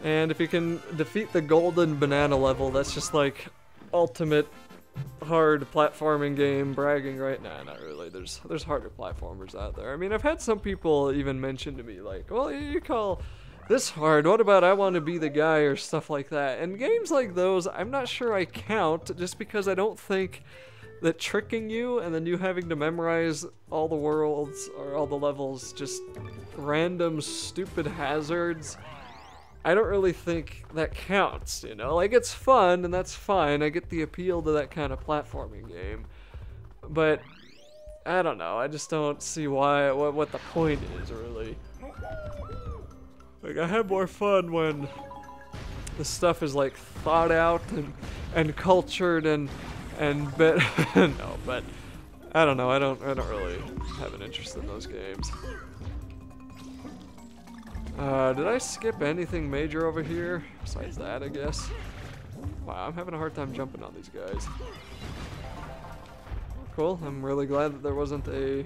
And if you can defeat the golden banana level, that's just like ultimate hard platforming game bragging, right? Nah, not really. There's harder platformers out there. I mean, I've had some people even mention to me like, well, you call this hard, what about I want to be the guy or stuff like that. And games like those, I'm not sure I count, just because I don't think that tricking you and then you having to memorize all the worlds or all the levels, just random stupid hazards, I don't really think that counts, you know? Like, it's fun, and that's fine. I get the appeal to that kind of platforming game. But, I don't know. I just don't see what the point is, really. Like, I have more fun when the stuff is, like, thought out and cultured and but no, but I don't know. I don't really have an interest in those games. Did I skip anything major over here? Besides that, I guess. Wow, I'm having a hard time jumping on these guys. Cool, I'm really glad that there wasn't a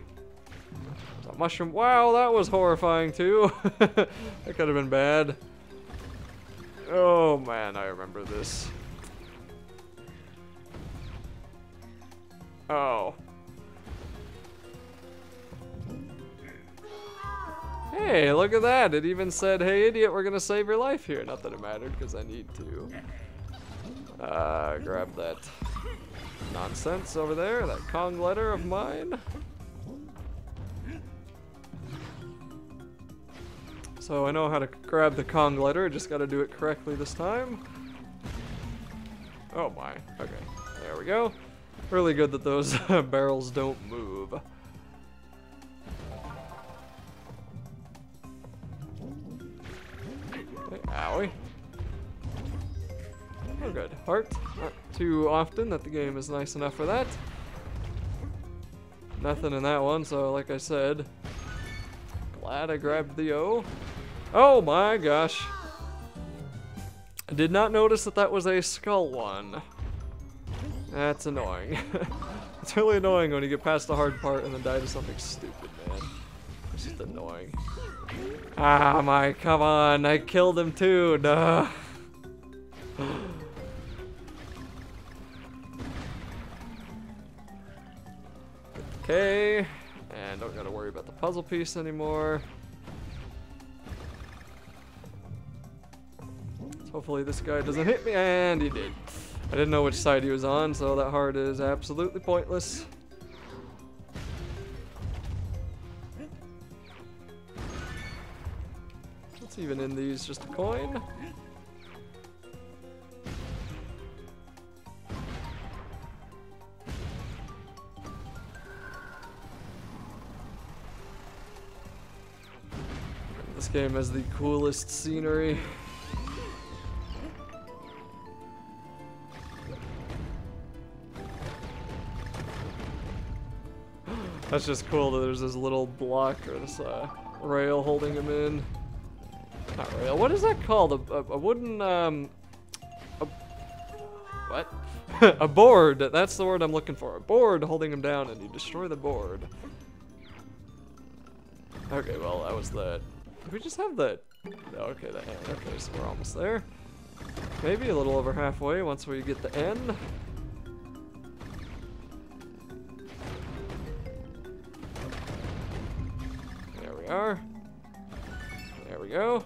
mushroom. Wow, that was horrifying too. That could have been bad. Oh man, I remember this. Oh. Hey, look at that. It even said, hey idiot, we're gonna save your life here. Not that it mattered, because I need to grab that nonsense over there, that Kong letter of mine. So I know how to grab the Kong letter, I just gotta do it correctly this time. Oh my, okay, there we go. Really good that those barrels don't move. Owie. Oh good. Heart. Not too often that the game is nice enough for that. Nothing in that one, so like I said, glad I grabbed the O. Oh my gosh. I did not notice that that was a skull one. That's annoying. It's really annoying when you get past the hard part and then die to something stupid, man. It's just annoying. Ah, my, come on, I killed him too, duh. Okay, and don't gotta worry about the puzzle piece anymore. So hopefully this guy doesn't hit me, and he did. I didn't know which side he was on, so that heart is absolutely pointless. What's even in these? Just a coin? This game has the coolest scenery. That's just cool that there's this little block or this rail holding him in. Not rail. What is that called? A wooden what? A board. That's the word I'm looking for. A board holding him down, and you destroy the board. Okay, well that was that. Did we just have that? Okay, the end. Okay, so we're almost there. Maybe a little over halfway once we get the end. There we are. There we go.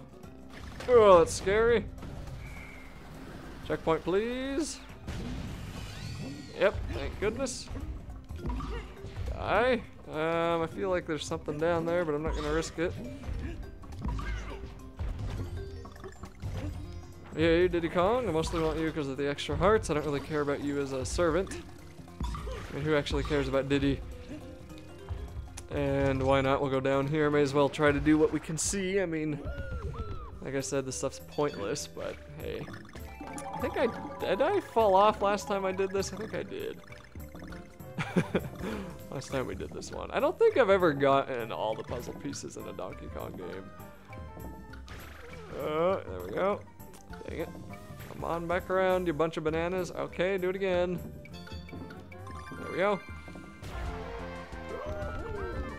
Oh, that's scary. Checkpoint, please. Yep, thank goodness. Die. I feel like there's something down there, but I'm not gonna risk it. Yeah, you Diddy Kong. I mostly want you because of the extra hearts. I don't really care about you as a servant. I mean, who actually cares about Diddy? And why not? We'll go down here. May as well try to do what we can see. I mean, like I said, this stuff's pointless, but hey. I think did I fall off last time I did this? I think I did. Last time we did this one. I don't think I've ever gotten all the puzzle pieces in a Donkey Kong game. There we go. Dang it. Come on back around, you bunch of bananas. Okay, do it again. There we go.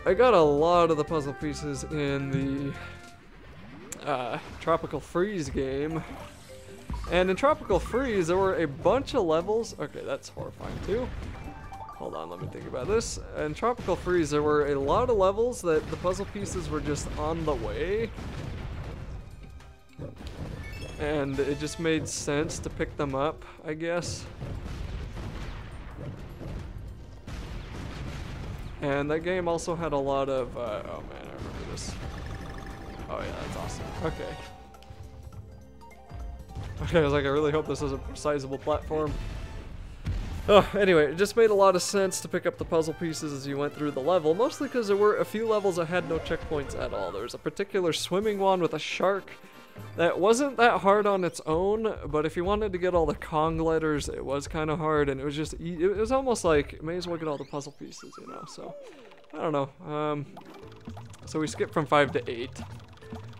I got a lot of the puzzle pieces in Tropical Freeze game. And in Tropical Freeze, there were a bunch of levels. Okay, that's horrifying too. Hold on, let me think about this. In Tropical Freeze, there were a lot of levels that the puzzle pieces were just on the way. And it just made sense to pick them up, I guess. And that game also had a lot of, oh man, I remember this. Oh yeah, that's awesome. Okay. Okay, I was like, I really hope this is a sizable platform. Oh, anyway, it just made a lot of sense to pick up the puzzle pieces as you went through the level, mostly because there were a few levels that had no checkpoints at all. There was a particular swimming one with a shark that wasn't that hard on its own, but if you wanted to get all the Kong letters, it was kind of hard, and it was just, it was almost like, you may as well get all the puzzle pieces, you know, so, I don't know. So we skipped from 5 to 8.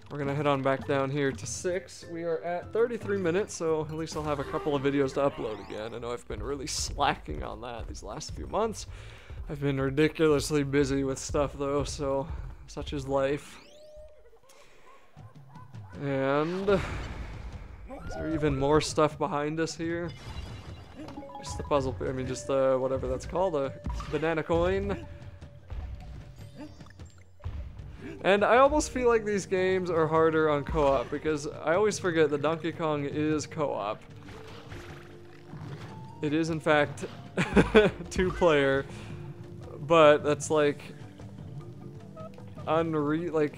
We're gonna head on back down here to 6. We are at 33 minutes, so at least I'll have a couple of videos to upload again. I know I've been really slacking on that these last few months. I've been ridiculously busy with stuff though, so such is life. And is there even more stuff behind us here? Just the puzzle, I mean just the, whatever that's called, a banana coin. And I almost feel like these games are harder on co-op because I always forget that Donkey Kong is co-op. It is in fact 2-player, but that's like like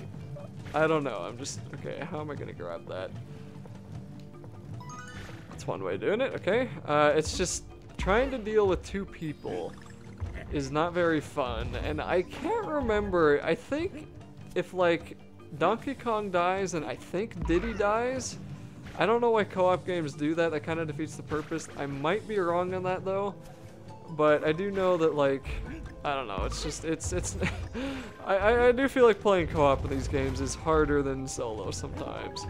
I don't know. I'm just okay. How am I gonna grab that? That's one way of doing it. Okay. It's just trying to deal with 2 people is not very fun, and I can't remember. I think if like Donkey Kong dies and I think Diddy dies, I don't know why co-op games do that. That kind of defeats the purpose. I might be wrong on that though, but I do know that like, I don't know, it's just, it's I do feel like playing co-op in these games is harder than solo sometimes.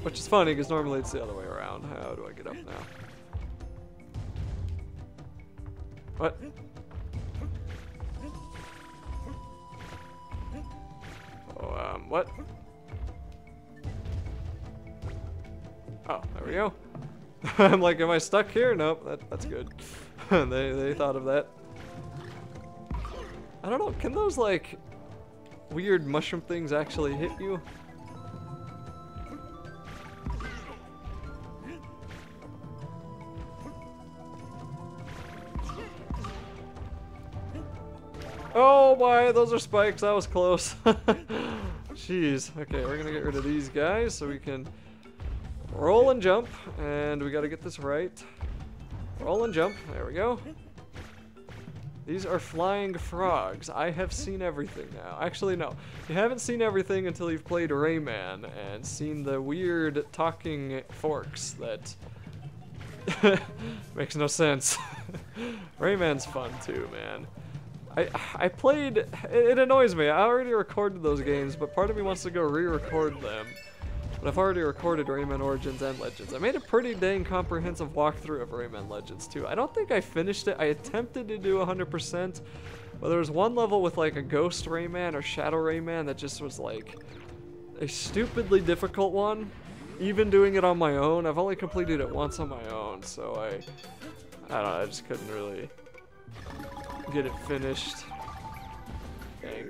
Which is funny because normally it's the other way around. How do I get up now? What? Oh, what? Oh, there we go. I'm like, am I stuck here? Nope, that's good. they thought of that. I don't know, can those like weird mushroom things actually hit you? Oh my, those are spikes, that was close. Jeez, okay, we're gonna get rid of these guys so we can roll and jump, and we gotta get this right. Roll and jump, there we go. These are flying frogs. I have seen everything now. Actually, no. You haven't seen everything until you've played Rayman and seen the weird talking forks that makes no sense. Rayman's fun too, man. I played, it annoys me. I already recorded those games, but part of me wants to go re-record them. But I've already recorded Rayman Origins and Legends. I made a pretty dang comprehensive walkthrough of Rayman Legends too. I don't think I finished it. I attempted to do 100%, but there was one level with like a Ghost Rayman or Shadow Rayman that just was like a stupidly difficult one. Even doing it on my own, I've only completed it once on my own, so I don't know, I just couldn't really get it finished. Dang.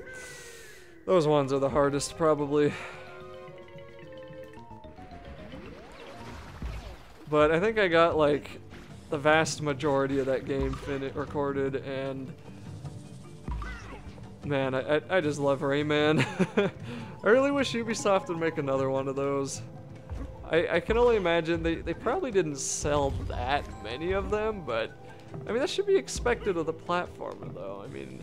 Those ones are the hardest, probably. But I think I got like the vast majority of that game recorded, and man, I just love Rayman. I really wish Ubisoft would make another one of those. I can only imagine they probably didn't sell that many of them, but I mean that should be expected of the platformer though. I mean,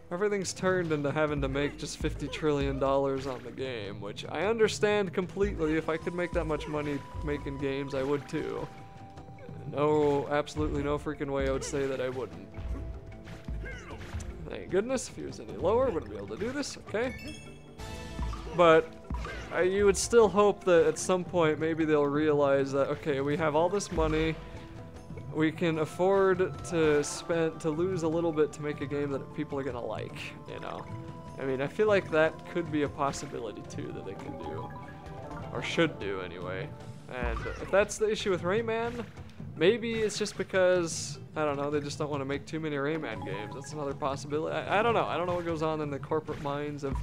everything's turned into having to make just $50 trillion on the game, which I understand completely. If I could make that much money making games, I would too. No, absolutely no freaking way I would say that I wouldn't. Thank goodness, if he was any lower, I wouldn't be able to do this, okay? But you would still hope that at some point maybe they'll realize that, okay, we have all this money, we can afford to lose a little bit to make a game that people are gonna like, you know. I mean, I feel like that could be a possibility too that they can do, or should do anyway. And if that's the issue with Rayman, maybe it's just because, I don't know, they just don't want to make too many Rayman games. That's another possibility. I don't know. I don't know what goes on in the corporate minds of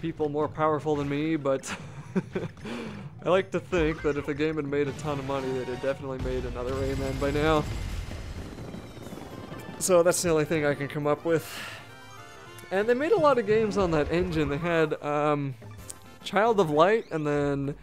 people more powerful than me, but I like to think that if the game had made a ton of money, they'd have definitely made another Rayman by now. So that's the only thing I can come up with. And they made a lot of games on that engine. They had Child of Light, and then